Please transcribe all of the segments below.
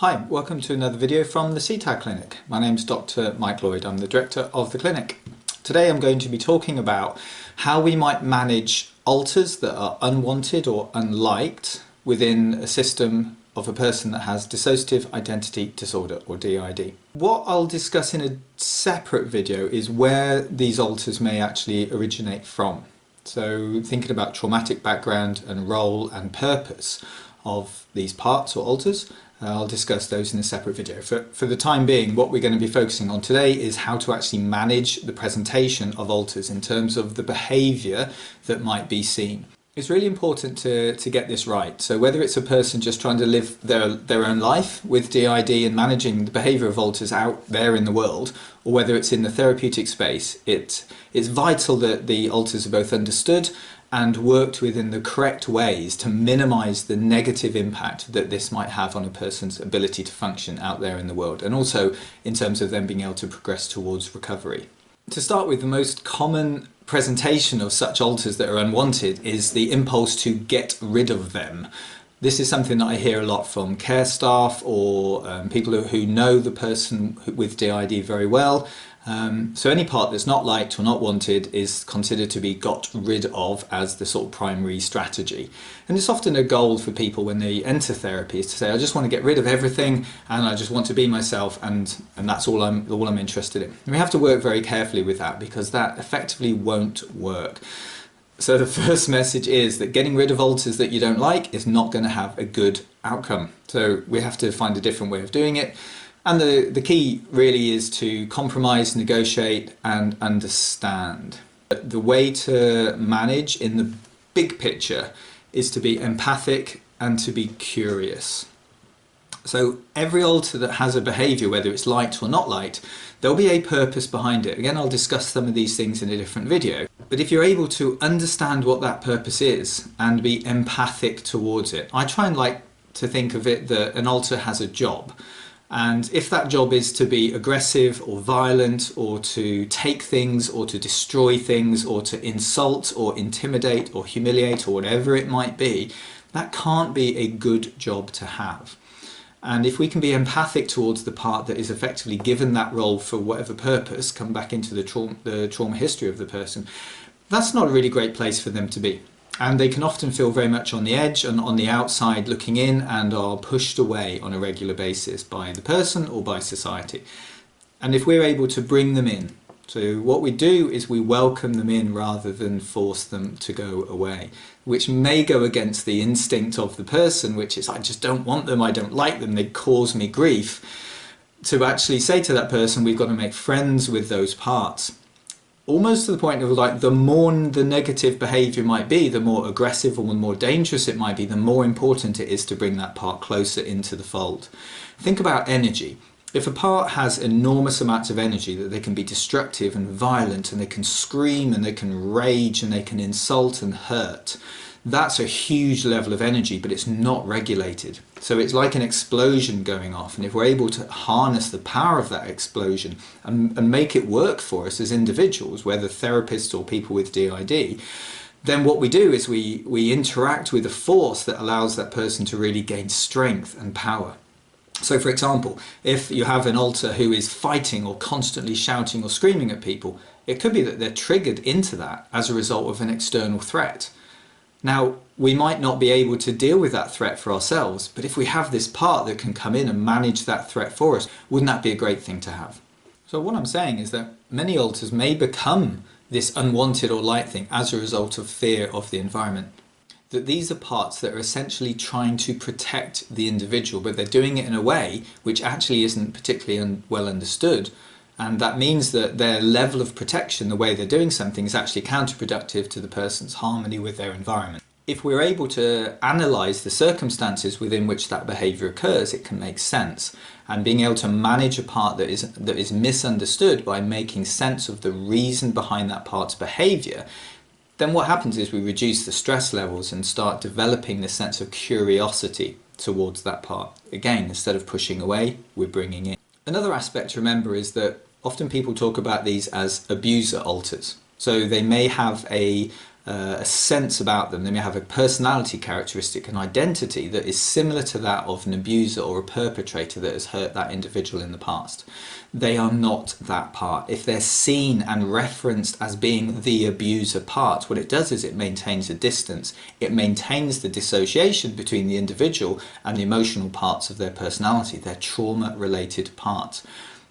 Hi, welcome to another video from the CTAD Clinic. My name's Dr. Mike Lloyd, I'm the director of the clinic. Today I'm going to be talking about how we might manage alters that are unwanted or unliked within a system of a person that has dissociative identity disorder or DID. What I'll discuss in a separate video is where these alters may actually originate from. So thinking about traumatic background and role and purpose of these parts or alters, I'll discuss those in a separate video. For the time being, what we're going to be focusing on today is how to actually manage the presentation of alters in terms of the behaviour that might be seen. It's really important to get this right. So whether it's a person just trying to live their own life with DID and managing the behaviour of alters out there in the world, or whether it's in the therapeutic space, it's vital that the alters are both understood and worked within the correct ways to minimise the negative impact that this might have on a person's ability to function out there in the world, and also in terms of them being able to progress towards recovery. To start with, the most common presentation of such alters that are unwanted is the impulse to get rid of them. This is something that I hear a lot from care staff or people who know the person with DID very well. So any part that's not liked or not wanted is considered to be got rid of as the sort of primary strategy. And it's often a goal for people when they enter therapy is to say, I just want to get rid of everything and I just want to be myself, and that's all I'm interested in. And we have to work very carefully with that because that effectively won't work. So the first message is that getting rid of alters that you don't like is not going to have a good outcome. So we have to find a different way of doing it. And the key really is to compromise, negotiate and understand. The way to manage in the big picture is to be empathic and to be curious. So every alter that has a behaviour, whether it's liked or not liked, there'll be a purpose behind it. Again, I'll discuss some of these things in a different video. But if you're able to understand what that purpose is and be empathic towards it, I try and like to think of it that an alter has a job. And if that job is to be aggressive or violent or to take things or to destroy things or to insult or intimidate or humiliate or whatever it might be, that can't be a good job to have. And if we can be empathic towards the part that is effectively given that role for whatever purpose, come back into the trauma history of the person, that's not a really great place for them to be. And they can often feel very much on the edge and on the outside looking in and are pushed away on a regular basis by the person or by society. And if we're able to bring them in, so what we do is we welcome them in rather than force them to go away, which may go against the instinct of the person, which is I just don't want them, I don't like them, they cause me grief. To actually say to that person, we've got to make friends with those parts. Almost to the point of like the more the negative behaviour might be, the more aggressive or the more dangerous it might be, the more important it is to bring that part closer into the fold. Think about energy. If a part has enormous amounts of energy, that they can be destructive and violent and they can scream and they can rage and they can insult and hurt, that's a huge level of energy, but it's not regulated. So it's like an explosion going off, and if we're able to harness the power of that explosion and make it work for us as individuals, whether therapists or people with DID, then what we do is we interact with a force that allows that person to really gain strength and power. So for example, if you have an alter who is fighting or constantly shouting or screaming at people, it could be that they're triggered into that as a result of an external threat. Now, we might not be able to deal with that threat for ourselves, but if we have this part that can come in and manage that threat for us, wouldn't that be a great thing to have? So what I'm saying is that many alters may become this unwanted or light thing as a result of fear of the environment. That these are parts that are essentially trying to protect the individual, but they're doing it in a way which actually isn't particularly well understood. And that means that their level of protection, the way they're doing something, is actually counterproductive to the person's harmony with their environment. If we're able to analyse the circumstances within which that behaviour occurs, it can make sense. And being able to manage a part that is misunderstood by making sense of the reason behind that part's behaviour, then what happens is we reduce the stress levels and start developing this sense of curiosity towards that part. Again, instead of pushing away, we're bringing in. Another aspect to remember is that often people talk about these as abuser alters. So they may have a a sense about them. They may have a personality characteristic, an identity that is similar to that of an abuser or a perpetrator that has hurt that individual in the past. They are not that part. If they're seen and referenced as being the abuser part, what it does is it maintains a distance. It maintains the dissociation between the individual and the emotional parts of their personality, their trauma-related parts.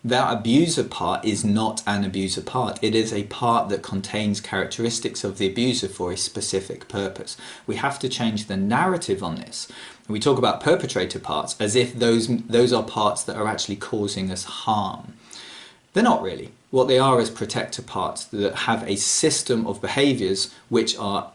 That abuser part is not an abuser part. It is a part that contains characteristics of the abuser for a specific purpose. We have to change the narrative on this. We talk about perpetrator parts as if those are parts that are actually causing us harm. They're not really. What they are is protector parts that have a system of behaviours which are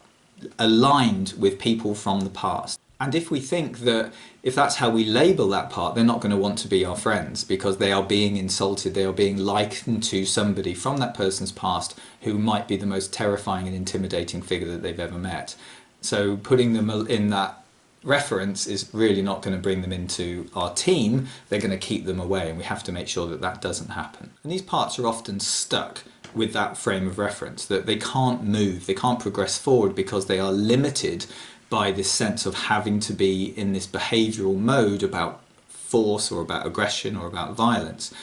aligned with people from the past. And if we think that if that's how we label that part, they're not going to want to be our friends because they are being insulted, they are being likened to somebody from that person's past who might be the most terrifying and intimidating figure that they've ever met. So putting them in that reference is really not going to bring them into our team. They're going to keep them away, and we have to make sure that that doesn't happen. And these parts are often stuck with that frame of reference, that they can't move, they can't progress forward because they are limited by this sense of having to be in this behavioural mode about force or about aggression or about violence.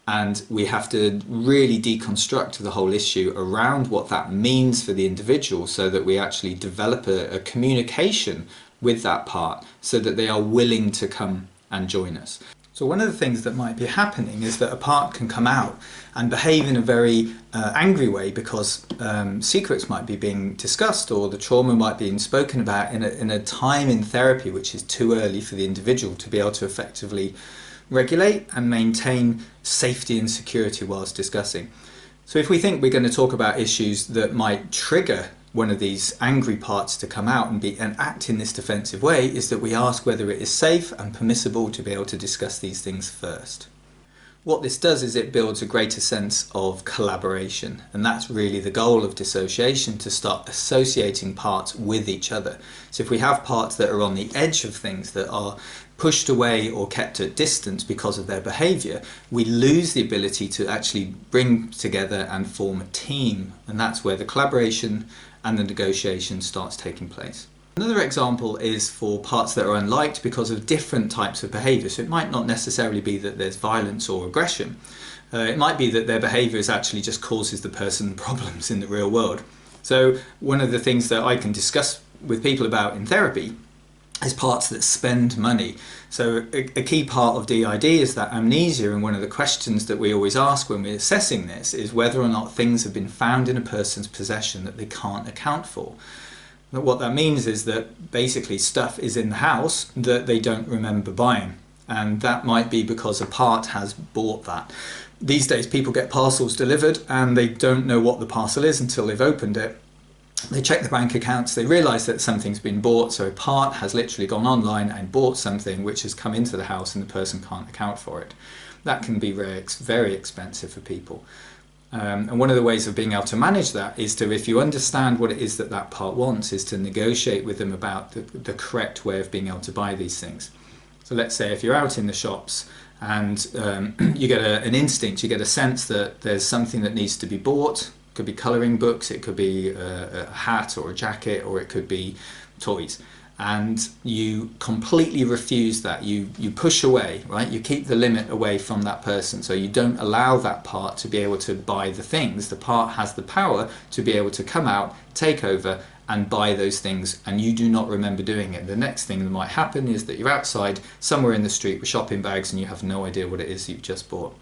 And we have to really deconstruct the whole issue around what that means for the individual so that we actually develop a communication with that part so that they are willing to come and join us. So one of the things that might be happening is that a part can come out and behave in a very angry way because secrets might be being discussed or the trauma might be being spoken about in a time in therapy which is too early for the individual to be able to effectively regulate and maintain safety and security whilst discussing. So if we think we're going to talk about issues that might trigger one of these angry parts to come out and act in this defensive way, is that we ask whether it is safe and permissible to be able to discuss these things first. What this does is it builds a greater sense of collaboration, and that's really the goal of dissociation, to start associating parts with each other. So if we have parts that are on the edge of things, that are pushed away or kept at distance because of their behaviour, we lose the ability to actually bring together and form a team, and that's where the collaboration and the negotiation starts taking place. Another example is for parts that are unliked because of different types of behaviour. So it might not necessarily be that there's violence or aggression. It might be that their behaviour is actually just causes the person problems in the real world. So one of the things that I can discuss with people about in therapy is parts that spend money. So a key part of DID is that amnesia, and one of the questions that we always ask when we're assessing this is whether or not things have been found in a person's possession that they can't account for. But what that means is that basically stuff is in the house that they don't remember buying, and that might be because a part has bought that. These days people get parcels delivered and they don't know what the parcel is until they've opened it. They check the bank accounts, they realise that something's been bought, so a part has literally gone online and bought something which has come into the house and the person can't account for it. That can be very expensive for people. And one of the ways of being able to manage that is to, if you understand what it is that that part wants, is to negotiate with them about the correct way of being able to buy these things. So let's say if you're out in the shops and you get an instinct, you get a sense that there's something that needs to be bought. It could be colouring books, it could be a hat or a jacket, or it could be toys. And you completely refuse that. You push away, right? You keep the limit away from that person. So you don't allow that part to be able to buy the things. The part has the power to be able to come out, take over and buy those things, and you do not remember doing it. The next thing that might happen is that you're outside somewhere in the street with shopping bags and you have no idea what it is you've just bought.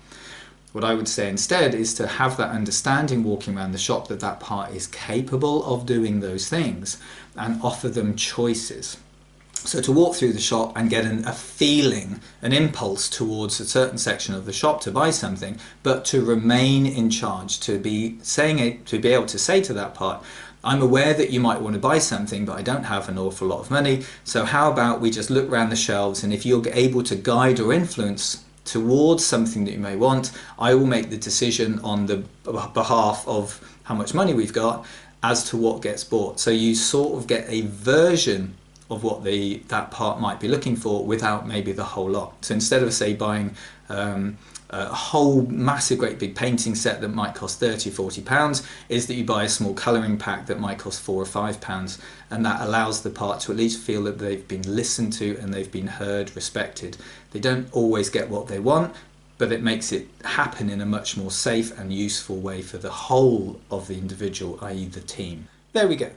What I would say instead is to have that understanding walking around the shop that that part is capable of doing those things and offer them choices. So to walk through the shop and get a feeling, an impulse towards a certain section of the shop to buy something, but to remain in charge, to be able to say to that part, I'm aware that you might want to buy something, but I don't have an awful lot of money, so how about we just look around the shelves, and if you're able to guide or influence towards something that you may want, I will make the decision on the behalf of how much money we've got as to what gets bought. So you sort of get a version of what that part might be looking for without maybe the whole lot. So instead of say buying a whole massive great big painting set that might cost £30 or £40 is that you buy a small colouring pack that might cost £4 or £5, and that allows the part to at least feel that they've been listened to and they've been heard, respected. They don't always get what they want, but it makes it happen in a much more safe and useful way for the whole of the individual, i.e. the team. There we go.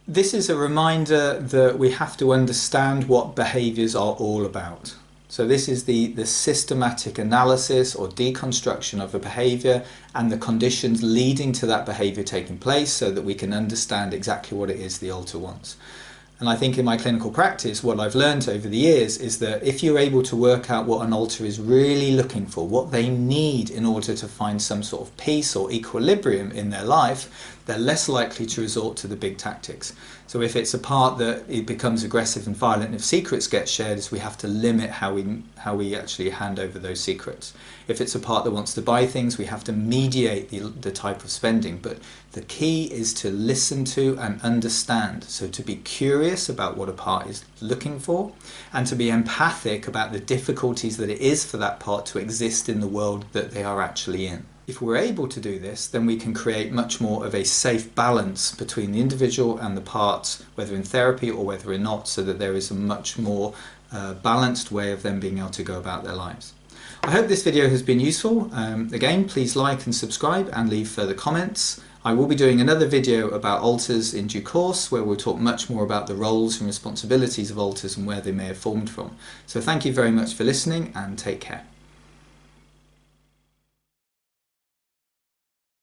This is a reminder that we have to understand what behaviours are all about. So this is the systematic analysis or deconstruction of a behaviour and the conditions leading to that behaviour taking place so that we can understand exactly what it is the alter wants. And I think in my clinical practice, what I've learned over the years is that if you're able to work out what an alter is really looking for, what they need in order to find some sort of peace or equilibrium in their life, they're less likely to resort to the big tactics. So if it's a part that it becomes aggressive and violent, if secrets get shared, is we have to limit how we actually hand over those secrets. If it's a part that wants to buy things, we have to mediate the type of spending. But the key is to listen to and understand. So to be curious about what a part is looking for and to be empathic about the difficulties that it is for that part to exist in the world that they are actually in. If we're able to do this, then we can create much more of a safe balance between the individual and the parts, whether in therapy or whether or not, so that there is a much more balanced way of them being able to go about their lives. I hope this video has been useful. Again, please like and subscribe and leave further comments. I will be doing another video about alters in due course, where we'll talk much more about the roles and responsibilities of alters and where they may have formed from. So thank you very much for listening, and take care.